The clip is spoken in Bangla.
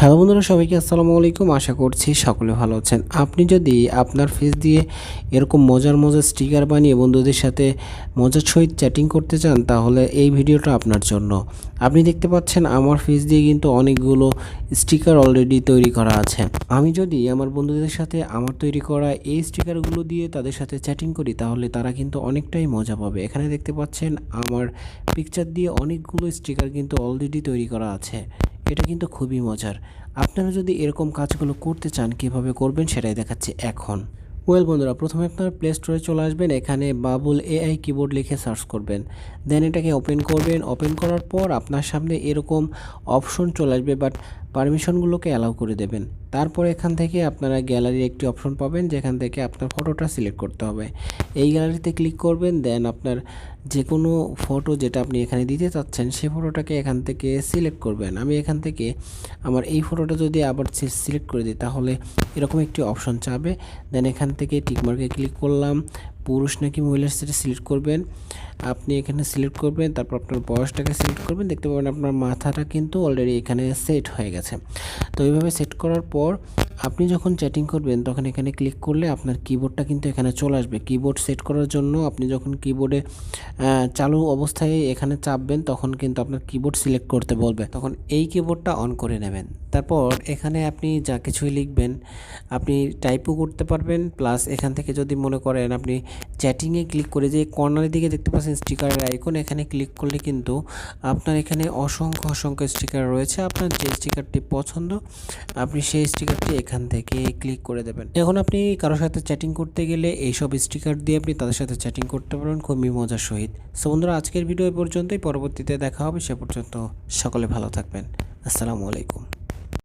হ্যালো বন্ধুরা, সবাইকে আসসালামু আলাইকুম। আশা করছি সকলে ভালো আছেন। আপনি যদি আপনার ফেস দিয়ে এরকম মজার মজার স্টিকার বানিয়ে বন্ধুদের সাথে মজার সহিত চ্যাটিং করতে চান, তাহলে এই ভিডিওটা আপনার জন্য। আপনি দেখতে পাচ্ছেন আমার ফেস দিয়ে কিন্তু অনেকগুলো স্টিকার অলরেডি তৈরি করা আছে। আমি যদি আমার বন্ধুদের সাথে আমার তৈরি করা এই স্টিকারগুলো দিয়ে তাদের সাথে চ্যাটিং করি, তাহলে তারা কিন্তু অনেকটাই মজা পাবে। এখানে দেখতে পাচ্ছেন আমার পিকচার দিয়ে অনেকগুলো স্টিকার কিন্তু অলরেডি তৈরি করা আছে। এটা কিন্তু খুবই মজার। আপনারা যদি এরকম কাজগুলো করতে চান, কিভাবে করবেন সেটাই দেখাচ্ছি এখন। বন্ধুরা, প্রথমে আপনার প্লে স্টোরে চলে আসবেন। এখানে বাবুল এআই কিবোর্ড লিখে সার্চ করবেন, দেন এটাকে ওপেন করবেন। ওপেন করার পর আপনার সামনে এরকম অপশন চলে আসবে, বাট পারমিশনগুলোকে অ্যালাউ করে দেবেন। তারপর এখান থেকে আপনারা গ্যালারির একটি অপশন পাবেন, যেখান থেকে আপনার ফটোটা সিলেক্ট করতে হবে। এই গ্যালারিতে ক্লিক করবেন, দেন আপনার যে কোনো ফটো যেটা আপনি এখানে দিতে চাচ্ছেন সেই ফটোটাকে এখান থেকে সিলেক্ট করবেন। আমি এখান থেকে আমার এই ফটোটা যদি আবার সিলেক্ট করে দিই, তাহলে এরকম একটি অপশন চাবে। দেন এখান থেকে টিকমার্কে ক্লিক করলাম। পুরুষ নাকি মহিলা সেটা সিলেক্ট করবেন। আপনি এখানে সিলেক্ট করবেন, তারপর আপনার বয়সটাকে সিলেক্ট করবেন। দেখতে পাবেন আপনার মাথাটা কিন্তু অলরেডি এখানে সেট হয়ে গেছে। তো এইভাবে সেট করার পর আপনি যখন চ্যাটিং করবেন, তখন এখানে ক্লিক করলে আপনার কিবোর্ডটা কিন্তু এখানে চলে আসবে। কিবোর্ড সেট করার জন্য আপনি যখন কিবোর্ডে চালু অবস্থায় এখানে চাপবেন, তখন কিন্তু আপনার কিবোর্ড সিলেক্ট করতে বলবে, তখন এই কিবোর্ডটা অন করে নেবেন। তারপর এখানে আপনি যা কিছুই লিখবেন আপনি টাইপও করতে পারবেন, প্লাস এখান থেকে যদি মনে করেন আপনি চ্যাটিংয়ে ক্লিক করে যে কর্নারের দিকে দেখতে পাচ্ছেন স্টিকারের আইকন, এখানে ক্লিক করলে কিন্তু আপনার এখানে অসংখ্য স্টিকার রয়েছে। আপনার যে স্টিকারটি পছন্দ আপনি সেই স্টিকারটি এখান থেকে ক্লিক করে দেবেন। এখন আপনি কারোর সাথে চ্যাটিং করতে গেলে এইসব স্টিকার দিয়ে আপনি তাদের সাথে চ্যাটিং করতে পারবেন খুবই মজার সহিত। সো বন্ধুরা, আজকের ভিডিও এই পর্যন্তই। পরবর্তীতে দেখা হবে। সে পর্যন্ত সকলে ভালো থাকবেন। আসসালামু আলাইকুম।